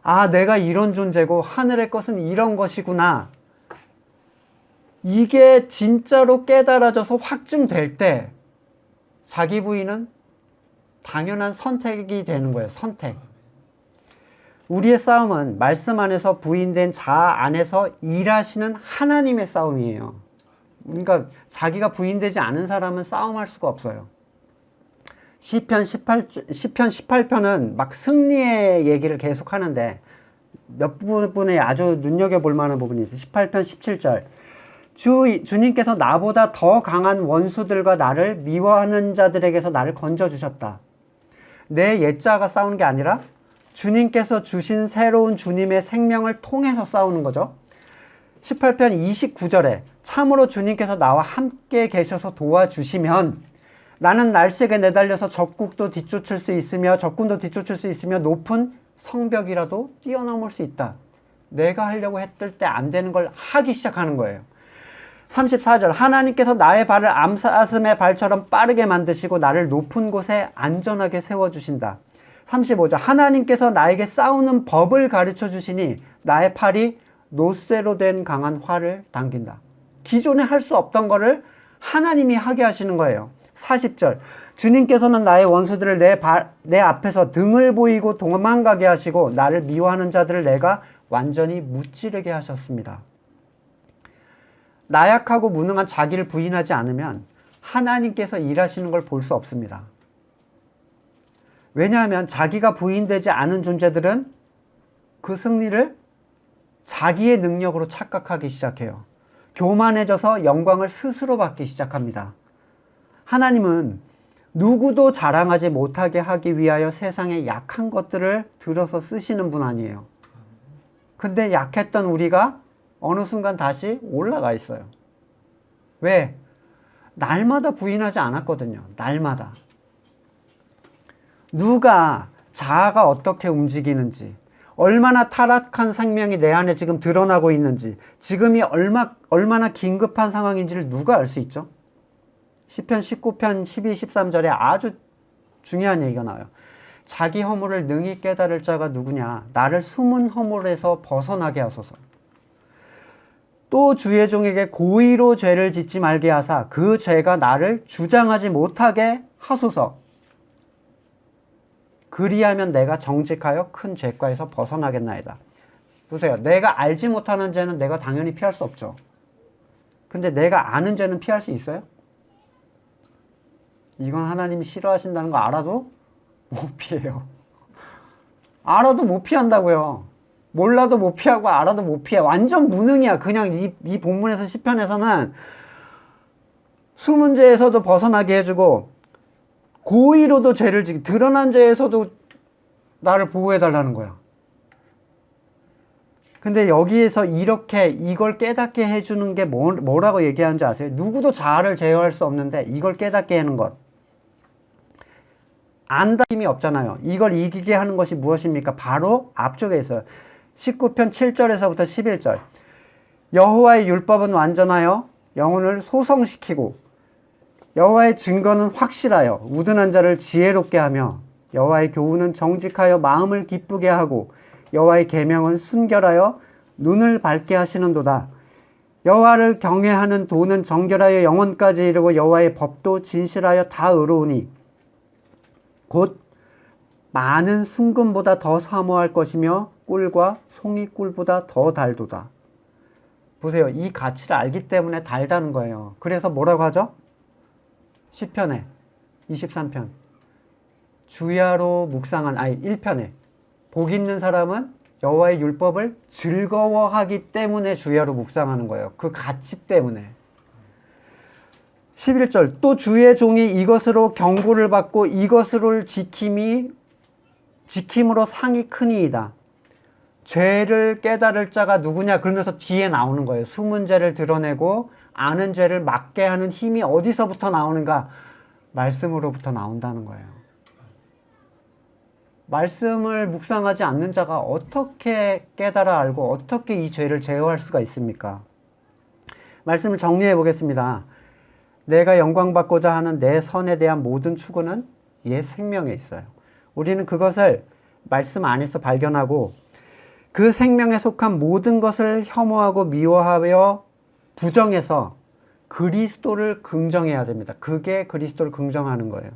[SPEAKER 1] 아, 내가 이런 존재고 하늘의 것은 이런 것이구나. 이게 진짜로 깨달아져서 확증될 때 자기 부인은 당연한 선택이 되는 거예요. 선택. 우리의 싸움은 말씀 안에서 부인된 자아 안에서 일하시는 하나님의 싸움이에요. 그러니까 자기가 부인되지 않은 사람은 싸움할 수가 없어요. 시편 18편은 막 승리의 얘기를 계속 하는데 몇 부분에 아주 눈여겨볼 만한 부분이 있어요. 18편 17절. 주님께서 나보다 더 강한 원수들과 나를 미워하는 자들에게서 나를 건져주셨다. 내 옛자가 싸우는 게 아니라 주님께서 주신 새로운 주님의 생명을 통해서 싸우는 거죠. 18편 29절에 참으로 주님께서 나와 함께 계셔서 도와주시면 나는 날쌔게 내달려서 적군도 뒤쫓을 수 있으며 높은 성벽이라도 뛰어넘을 수 있다. 내가 하려고 했을 때 안 되는 걸 하기 시작하는 거예요. 34절 하나님께서 나의 발을 암사슴의 발처럼 빠르게 만드시고 나를 높은 곳에 안전하게 세워주신다. 35절 하나님께서 나에게 싸우는 법을 가르쳐 주시니 나의 팔이 노쇠로 된 강한 활을 당긴다. 기존에 할 수 없던 거를 하나님이 하게 하시는 거예요. 40절 주님께서는 나의 원수들을 내 앞에서 등을 보이고 도망가게 하시고 나를 미워하는 자들을 내가 완전히 무찌르게 하셨습니다. 나약하고 무능한 자기를 부인하지 않으면 하나님께서 일하시는 걸 볼 수 없습니다. 왜냐하면 자기가 부인되지 않은 존재들은 그 승리를 자기의 능력으로 착각하기 시작해요. 교만해져서 영광을 스스로 받기 시작합니다. 하나님은 누구도 자랑하지 못하게 하기 위하여 세상의 약한 것들을 들어서 쓰시는 분 아니에요. 근데 약했던 우리가 어느 순간 다시 올라가 있어요. 왜? 날마다 부인하지 않았거든요. 날마다. 누가 자아가 어떻게 움직이는지, 얼마나 타락한 생명이 내 안에 지금 드러나고 있는지, 지금이 얼마나 긴급한 상황인지를 누가 알 수 있죠? 시편 19편 12, 13절에 아주 중요한 얘기가 나와요. 자기 허물을 능히 깨달을 자가 누구냐? 나를 숨은 허물에서 벗어나게 하소서. 또 주의 종에게 고의로 죄를 짓지 말게 하사 그 죄가 나를 주장하지 못하게 하소서. 그리하면 내가 정직하여 큰 죄과에서 벗어나겠나이다. 보세요. 내가 알지 못하는 죄는 내가 당연히 피할 수 없죠. 근데 내가 아는 죄는 피할 수 있어요? 이건 하나님이 싫어하신다는 거 알아도 못 피해요. 알아도 못 피한다고요. 몰라도 못 피하고 알아도 못 피해. 완전 무능이야. 그냥 이 본문에서 시편에서는 숨은 죄에서도 벗어나게 해주고 고의로도 죄를 지기 드러난 죄에서도 나를 보호해달라는 거야. 근데 여기에서 이렇게 이걸 깨닫게 해주는 게 뭐라고 얘기하는지 아세요? 누구도 자아를 제어할 수 없는데 이걸 깨닫게 하는 것. 안다 힘이 없잖아요. 이걸 이기게 하는 것이 무엇입니까? 바로 앞쪽에 있어요. 19편 7절에서부터 11절. 여호와의 율법은 완전하여 영혼을 소성시키고 여호와의 증거는 확실하여 우둔한 자를 지혜롭게 하며 여호와의 교훈은 정직하여 마음을 기쁘게 하고 여호와의 계명은 순결하여 눈을 밝게 하시는도다. 여호와를 경외하는 도는 정결하여 영혼까지 이르고 여호와의 법도 진실하여 다 의로우니 곧 많은 순금보다 더 사모할 것이며 꿀과 송이꿀보다 더 달도다. 보세요. 이 가치를 알기 때문에 달다는 거예요. 그래서 뭐라고 하죠? 시편에 23편 주야로 묵상한 1편에 복 있는 사람은 여호와의 율법을 즐거워하기 때문에 주야로 묵상하는 거예요. 그 가치 때문에. 11절 또 주의 종이 이것으로 경고를 받고 이것으로 지킴으로 상이 크니이다. 죄를 깨달을 자가 누구냐? 그러면서 뒤에 나오는 거예요. 숨은 죄를 드러내고 아는 죄를 막게 하는 힘이 어디서부터 나오는가? 말씀으로부터 나온다는 거예요. 말씀을 묵상하지 않는 자가 어떻게 깨달아 알고 어떻게 이 죄를 제어할 수가 있습니까? 말씀을 정리해 보겠습니다. 내가 영광받고자 하는 내 선에 대한 모든 추구는 옛 생명에 있어요. 우리는 그것을 말씀 안에서 발견하고 그 생명에 속한 모든 것을 혐오하고 미워하여 부정해서 그리스도를 긍정해야 됩니다. 그게 그리스도를 긍정하는 거예요.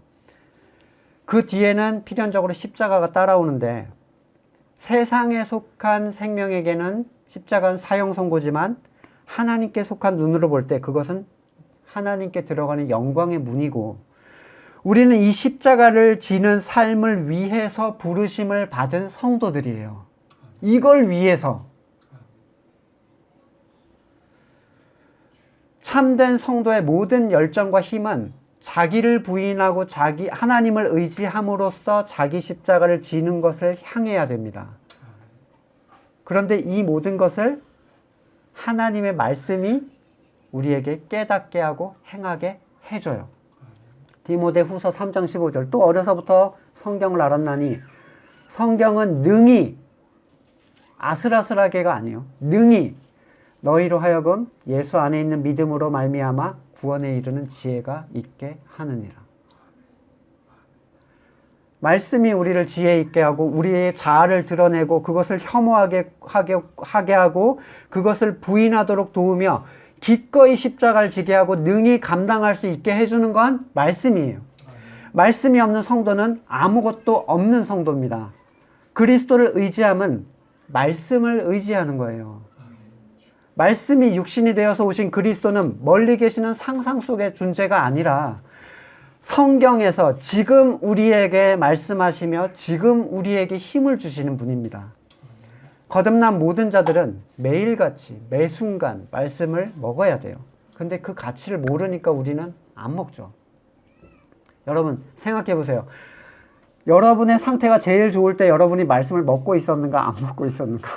[SPEAKER 1] 그 뒤에는 필연적으로 십자가가 따라오는데 세상에 속한 생명에게는 십자가는 사형 선고지만 하나님께 속한 눈으로 볼 때 그것은 하나님께 들어가는 영광의 문이고 우리는 이 십자가를 지는 삶을 위해서 부르심을 받은 성도들이에요. 이걸 위해서. 참된 성도의 모든 열정과 힘은 자기를 부인하고 하나님을 의지함으로써 자기 십자가를 지는 것을 향해야 됩니다. 그런데 이 모든 것을 하나님의 말씀이 우리에게 깨닫게 하고 행하게 해줘요. 디모데후서 3장 15절 또 어려서부터 성경을 알았나니 성경은 능히 아슬아슬하게가 아니에요. 능히 너희로 하여금 예수 안에 있는 믿음으로 말미암아 구원에 이르는 지혜가 있게 하느니라. 말씀이 우리를 지혜 있게 하고 우리의 자아를 드러내고 그것을 혐오하게 하게 하고 그것을 부인하도록 도우며 기꺼이 십자가를 지게 하고 능히 감당할 수 있게 해주는 건 말씀이에요. 말씀이 없는 성도는 아무것도 없는 성도입니다. 그리스도를 의지함은 말씀을 의지하는 거예요. 말씀이 육신이 되어서 오신 그리스도는 멀리 계시는 상상 속의 존재가 아니라 성경에서 지금 우리에게 말씀하시며 지금 우리에게 힘을 주시는 분입니다. 거듭난 모든 자들은 매일같이 매 순간 말씀을 먹어야 돼요. 근데 그 가치를 모르니까 우리는 안 먹죠. 여러분 생각해 보세요. 여러분의 상태가 제일 좋을 때 여러분이 말씀을 먹고 있었는가 안 먹고 있었는가?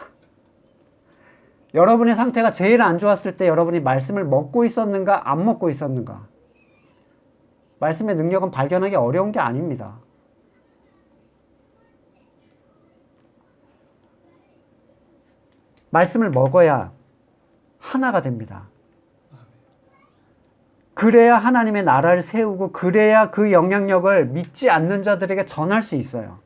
[SPEAKER 1] 여러분의 상태가 제일 안 좋았을 때 여러분이 말씀을 먹고 있었는가 안 먹고 있었는가? 말씀의 능력은 발견하기 어려운 게 아닙니다. 말씀을 먹어야 하나가 됩니다. 그래야 하나님의 나라를 세우고 그래야 그 영향력을 믿지 않는 자들에게 전할 수 있어요.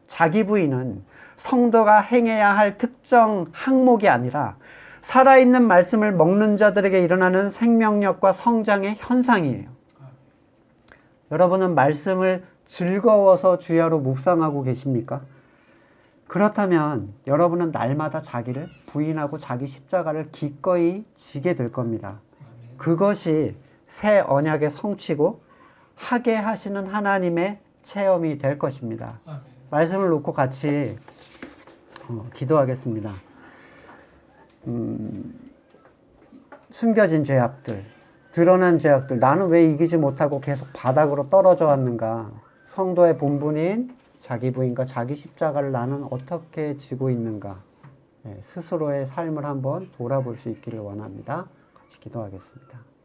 [SPEAKER 1] 자기 부인은 성도가 행해야 할 특정 항목이 아니라 살아있는 말씀을 먹는 자들에게 일어나는 생명력과 성장의 현상이에요. 여러분은 말씀을 즐거워서 주야로 묵상하고 계십니까? 그렇다면 여러분은 날마다 자기를 부인하고 자기 십자가를 기꺼이 지게 될 겁니다. 그것이 새 언약의 성취고 하게 하시는 하나님의 체험이 될 것입니다. 말씀을 놓고 같이 기도하겠습니다. 숨겨진 죄악들, 드러난 죄악들, 나는 왜 이기지 못하고 계속 바닥으로 떨어져 왔는가? 성도의 본분인 자기 부인과 자기 십자가를 나는 어떻게 지고 있는가? 스스로의 삶을 한번 돌아볼 수 있기를 원합니다. 같이 기도하겠습니다.